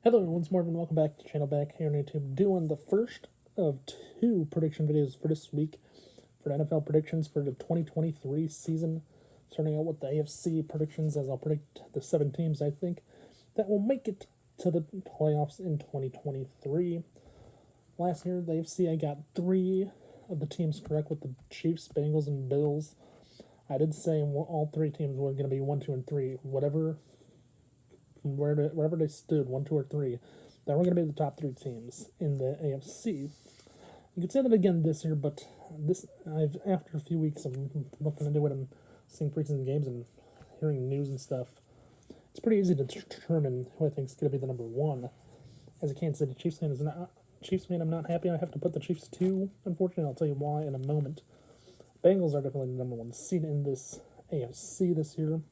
Hello, once more, and welcome back to the channel, back here on YouTube, doing the first of two prediction videos for this week for the NFL predictions for the 2023 season. Starting out with the AFC predictions, as I'll predict the 7 teams I think that will make it to the playoffs in 2023. Last year, the AFC, I got 3 of the teams correct with the Chiefs, Bengals, and Bills. I did say all 3 teams were going to be 1, 2, and 3, wherever they stood, 1, 2, or 3, that were going to be the top 3 teams in the AFC. You could say that again this year, but after a few weeks of looking into it and seeing preseason games and hearing news and stuff, it's pretty easy to determine who I think is going to be the number 1. As a Kansas City Chiefs fan, I'm not happy I have to put the Chiefs 2. Unfortunately, I'll tell you why in a moment. Bengals are definitely the number 1 seed in this AFC this year.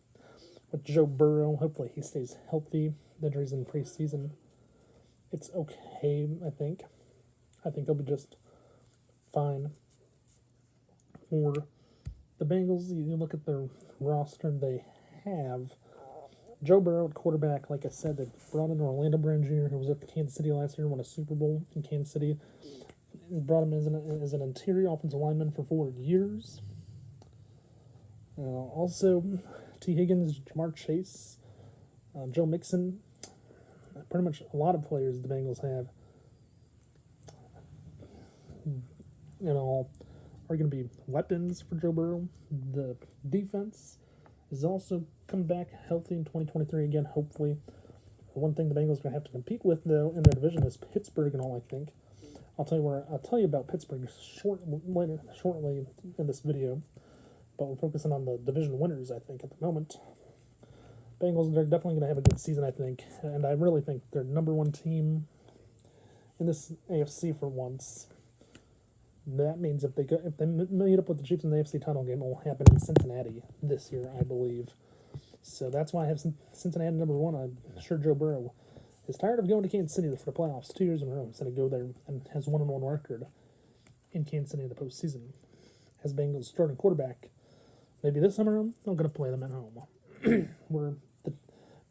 With Joe Burrow, hopefully he stays healthy. The injuries in preseason, it's okay, I think. I think he'll be just fine. For the Bengals, you look at their roster, they have Joe Burrow at quarterback. Like I said, they brought in Orlando Brown Jr., who was at Kansas City last year, won a Super Bowl in Kansas City. Brought him as an interior offensive lineman for 4 years. Also, T. Higgins, Jamar Chase, Joe Mixon, pretty much a lot of players the Bengals have, are going to be weapons for Joe Burrow. The defense is also coming back healthy in 2023 again, hopefully. The one thing the Bengals are going to have to compete with, though, in their division is Pittsburgh and all, I think. I'll tell you about Pittsburgh shortly in this video, but we're focusing on the division winners, I think, at the moment. Bengals, they're definitely going to have a good season, I think, and I really think they're number 1 team in this AFC for once. That means if they meet up with the Chiefs in the AFC title game, it will happen in Cincinnati this year, I believe. So that's why I have Cincinnati number 1. I'm sure Joe Burrow is tired of going to Kansas City for the playoffs 2 years in a row instead of go there and has 1-1 record in Kansas City in the postseason. As Bengals starting quarterback, maybe this summer I'm going to play them at home, where the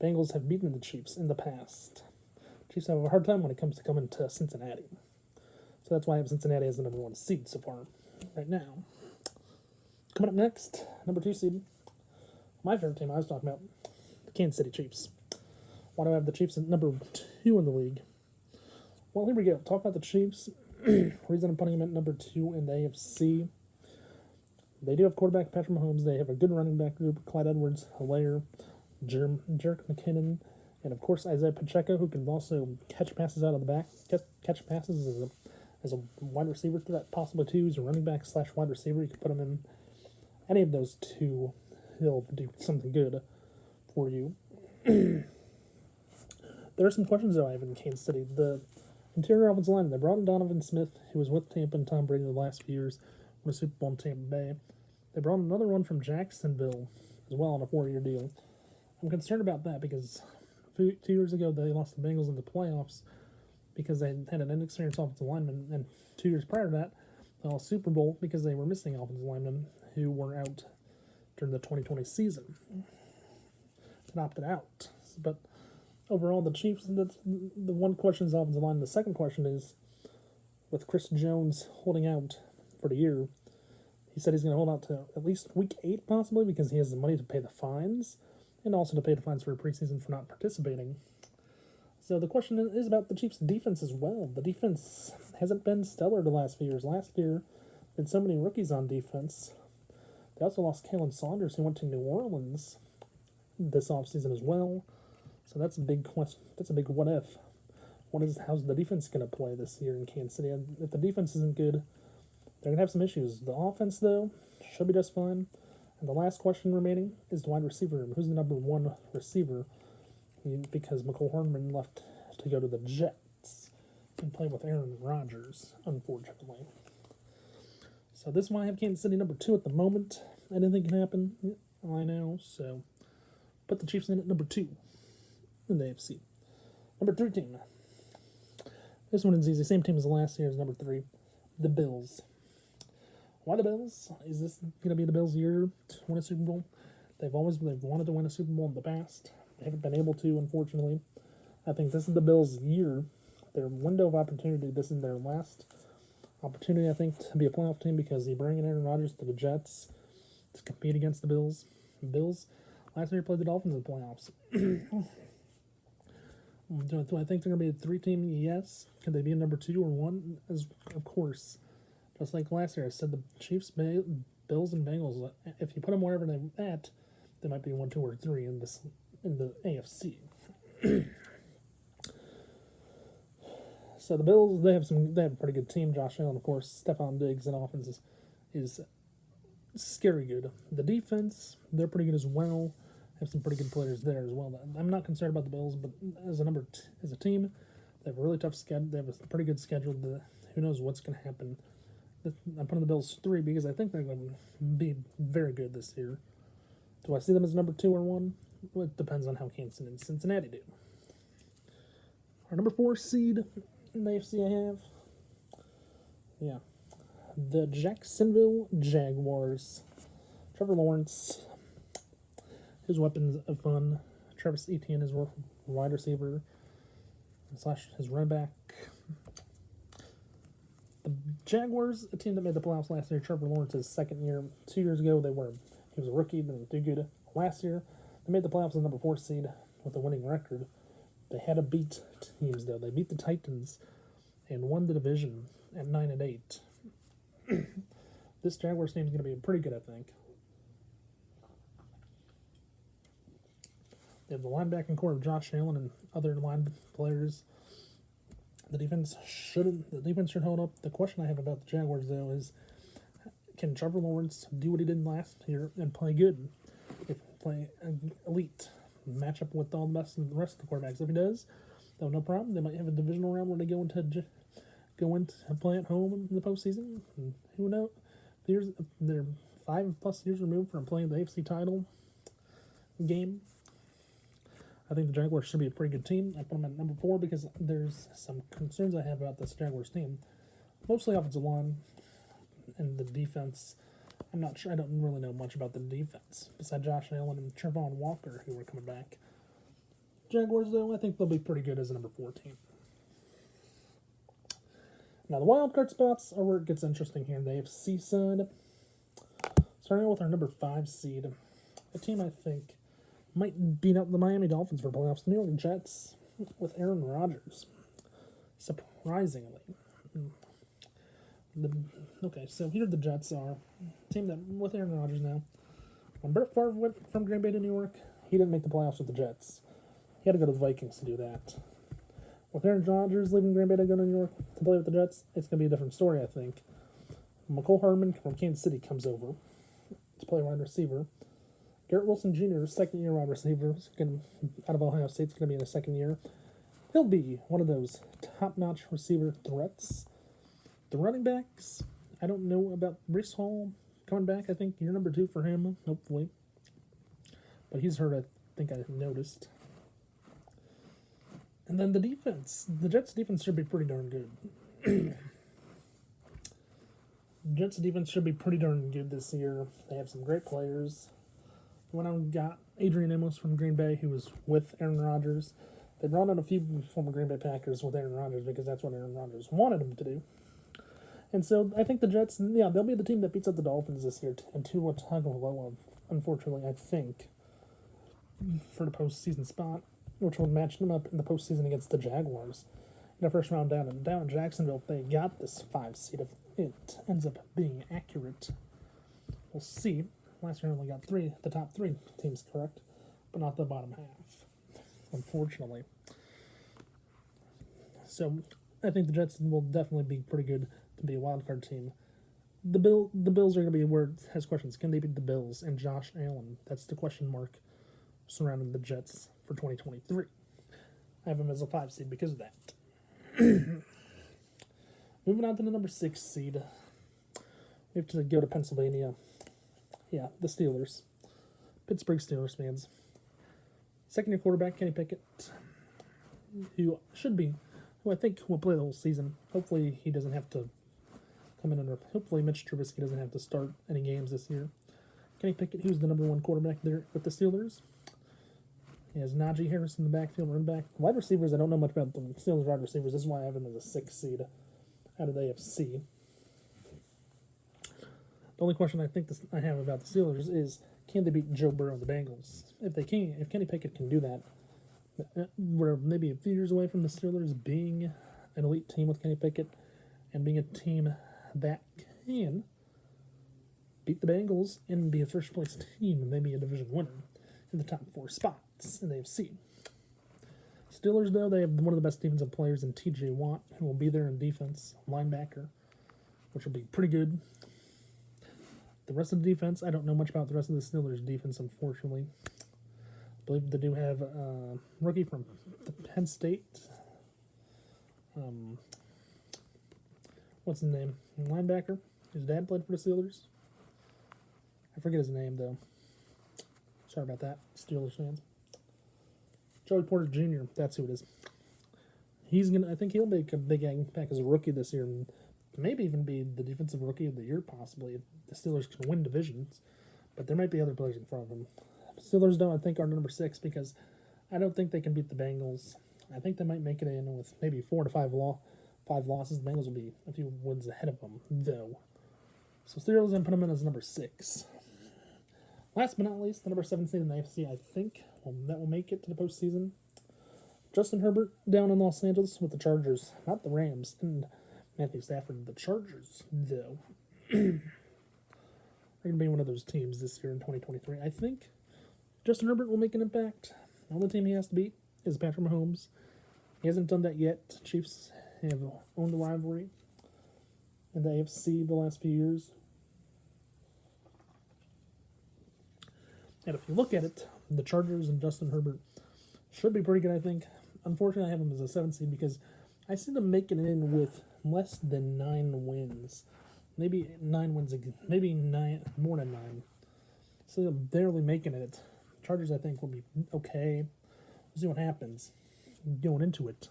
Bengals have beaten the Chiefs in the past. Chiefs have a hard time when it comes to coming to Cincinnati. So that's why I have Cincinnati as the number 1 seed so far, right now. Coming up next, number 2 seed, my favorite team I was talking about, the Kansas City Chiefs. Why do I have the Chiefs at number 2 in the league? Well, here we go. Talk about the Chiefs. Reason I'm putting them at number 2 in the AFC. They do have quarterback Patrick Mahomes. They have a good running back group: Clyde Edwards-Helaire, Jerick McKinnon, and of course Isaiah Pacheco, who can also catch passes out of the back. Catch passes as a wide receiver threat, possibly too. He's a running back / wide receiver. You can put him in any of those 2. He'll do something good for you. There are some questions, though, I have in Kansas City. The interior offensive line, they brought in Donovan Smith, who was with Tampa and Tom Brady the last few years, won a Super Bowl in Tampa Bay. They brought another one from Jacksonville as well on a 4-year deal. I'm concerned about that because 2 years ago they lost the Bengals in the playoffs because they had an inexperienced offensive lineman, and 2 years prior to that, they lost Super Bowl because they were missing offensive linemen who were out during the 2020 season. It opted out. But overall, the Chiefs, the one question is offensive line. The second question is, with Chris Jones holding out for the year, he said he's going to hold out to at least week 8 possibly because he has the money to pay the fines and also to pay the fines for preseason for not participating. So the question is about the Chiefs' defense as well. The defense hasn't been stellar the last few years. Last year, they had so many rookies on defense. They also lost Kalen Saunders, who went to New Orleans this offseason as well. So that's a big question. That's a big what if. How's the defense going to play this year in Kansas City? And if the defense isn't good, they're going to have some issues. The offense, though, should be just fine. And the last question remaining is the wide receiver room. Who's the number 1 receiver? Because McCole Hardman left to go to the Jets and play with Aaron Rodgers, unfortunately. So this is why I have Kansas City number 2 at the moment. Anything can happen, I know. So put the Chiefs in at number 2 in the AFC. Number 3 team. This one is easy. Same team as last year's number 3, the Bills. Why the Bills? Is this going to be the Bills' year to win a Super Bowl? They've wanted to win a Super Bowl in the past. They haven't been able to, unfortunately. I think this is the Bills' year, their window of opportunity. This is their last opportunity, I think, to be a playoff team because you bring in Aaron Rodgers to the Jets to compete against the Bills. Bills last year played the Dolphins in the playoffs. Do I think they're going to be a 3-team? Yes. Could they be a number 2 or 1? Of course. Just like last year, I said the Chiefs, Bills, and Bengals. If you put them wherever they're at, they might be 1, 2, or 3 in the AFC. So the Bills, they have a pretty good team. Josh Allen, of course, Stephon Diggs, and offense is scary good. The defense, they're pretty good as well. Have some pretty good players there as well. I'm not concerned about the Bills, but as a team, they have a really tough schedule. They have a pretty good schedule. Who knows what's going to happen? I'm putting the Bills 3 because I think they're going to be very good this year. Do I see them as number 2 or 1? Well, it depends on how Kansas and Cincinnati do. Our number 4 seed in the AFC I have. Yeah. The Jacksonville Jaguars. Trevor Lawrence. His weapons of fun. Travis Etienne, his wide receiver / his running back. The Jaguars, a team that made the playoffs last year. Trevor Lawrence's second year. 2 years ago, he was a rookie. They didn't do good. Last year, they made the playoffs as number 4 seed with a winning record. They had to beat teams, though. They beat the Titans and won the division at 9-8. This Jaguars team is going to be pretty good, I think. They have the linebacking core of Josh Allen and other line players. The defense should hold up. The question I have about the Jaguars, though, is can Trevor Lawrence do what he did last year and play good? Play elite, match up with all the rest of the quarterbacks. If he does, though, no problem. They might have a divisional round where they go into play at home in the postseason. And who knows? They're 5+ years removed from playing the AFC title game. I think the Jaguars should be a pretty good team. I put them at number 4 because there's some concerns I have about this Jaguars team. Mostly offensive line and the defense. I'm not sure. I don't really know much about the defense besides Josh Allen and Trevon Walker, who are coming back. Jaguars, though, I think they'll be pretty good as a number 4 team. Now, the wild card spots are where it gets interesting here in the AFC side. Starting out with our number 5 seed, a team I think might beat out the Miami Dolphins for playoffs. The New York Jets with Aaron Rodgers. Surprisingly. Okay, so here the Jets are. A team that with Aaron Rodgers now. When Brett Favre went from Green Bay to New York, he didn't make the playoffs with the Jets. He had to go to the Vikings to do that. With Aaron Rodgers leaving Green Bay to go to New York to play with the Jets, it's going to be a different story, I think. McCole Hardman from Kansas City comes over to play wide receiver. Garrett Wilson Jr., second-year wide receiver, out of Ohio State, is going to be in his second year. He'll be one of those top-notch receiver threats. The running backs, I don't know about Breece Hall coming back. I think you're number 2 for him, hopefully. But he's hurt, I think I noticed. And then the defense. The Jets' defense should be pretty darn good. Jets' defense should be pretty darn good this year. They have some great players. When I got Adrian Amos from Green Bay, who was with Aaron Rodgers, they brought in a few former Green Bay Packers with Aaron Rodgers because that's what Aaron Rodgers wanted him to do. And so I think the Jets, they'll be the team that beats up the Dolphins this year. And Tua Tagovailoa, unfortunately, I think, for the postseason spot, which would match them up in the postseason against the Jaguars. In the first round down in Jacksonville, if they got this 5 seed, if it ends up being accurate, we'll see. Last year only got the top 3 teams correct, but not the bottom half, unfortunately. So I think the Jets will definitely be pretty good to be a wild card team. The Bills are going to be where it has questions. Can they beat the Bills and Josh Allen? That's the question mark surrounding the Jets for 2023. I have them as a 5 seed because of that. Moving on to the number 6 seed. We have to go to Pennsylvania. Yeah, the Steelers. Pittsburgh Steelers fans. Second-year quarterback, Kenny Pickett, who I think will play the whole season. Hopefully he doesn't have to come in under... Hopefully Mitch Trubisky doesn't have to start any games this year. Kenny Pickett, who's the number 1 quarterback there with the Steelers. He has Najee Harris in the backfield, running back. Wide receivers, I don't know much about the Steelers wide receivers. This is why I have him as a 6th seed out of the AFC. The only question I think I have about the Steelers is, can they beat Joe Burrow and the Bengals? If they can, if Kenny Pickett can do that, we're maybe a few years away from the Steelers being an elite team with Kenny Pickett and being a team that can beat the Bengals and be a first-place team and maybe a division winner in the top 4 spots in the AFC. Steelers, though, they have one of the best defensive players in T.J. Watt, who will be there in defense, linebacker, which will be pretty good. The rest of the defense, I don't know much about the rest of the Steelers' defense, unfortunately. I believe they do have a rookie from Penn State. What's his name? Linebacker. His dad played for the Steelers. I forget his name, though. Sorry about that, Steelers fans. Joey Porter Jr., that's who it is. I think he'll make a big impact as a rookie this year, and maybe even be the defensive rookie of the year, possibly, if the Steelers can win divisions. But there might be other players in front of him. Steelers, though, I think are number 6 because I don't think they can beat the Bengals. I think they might make it in with maybe 4 to 5 losses. The Bengals will be a few wins ahead of them, though. So Steelers going to put them in as number 6. Last but not least, the number 7 seed in the AFC, I think that will make it to the postseason. Justin Herbert down in Los Angeles with the Chargers, not the Rams, and Matthew Stafford, the Chargers, though. They're going to be one of those teams this year in 2023. I think Justin Herbert will make an impact. The only team he has to beat is Patrick Mahomes. He hasn't done that yet. Chiefs have owned the rivalry in the AFC the last few years. And if you look at it, the Chargers and Justin Herbert should be pretty good, I think. Unfortunately, I have them as a 7 seed because I see them making it in with less than 9 wins. Maybe 9 wins, maybe 9, more than 9. So they're barely making it. Chargers, I think, will be okay. We'll see what happens going into it.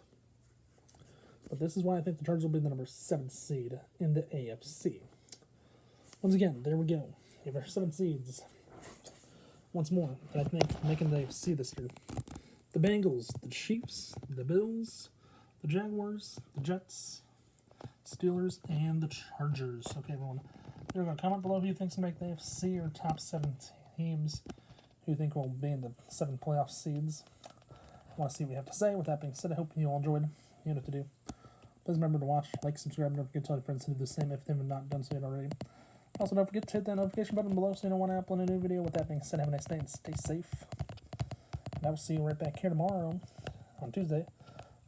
But this is why I think the Chargers will be the number 7 seed in the AFC. Once again, there we go. We have our 7 seeds. Once more, that I think making the AFC this year. The Bengals, the Chiefs, the Bills, the Jaguars, the Jets, Steelers, and the Chargers. Okay, everyone. There we go. Comment below who you think can make the AFC or top 7 teams who you think will be in the 7 playoff seeds. I want to see what you have to say. With that being said, I hope you all enjoyed. You know what to do. Please remember to watch, like, subscribe, and don't forget to tell your friends to do the same if they have not done so yet already. Also, don't forget to hit that notification button below so you don't want to upload a new video. With that being said, have a nice day and stay safe. And I will see you right back here tomorrow on Tuesday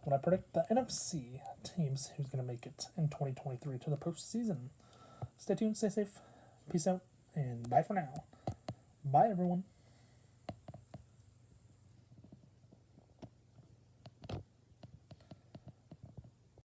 when I predict the NFC teams who's going to make it in 2023 to the postseason. Stay tuned, stay safe, peace out, and bye for now. Bye, everyone.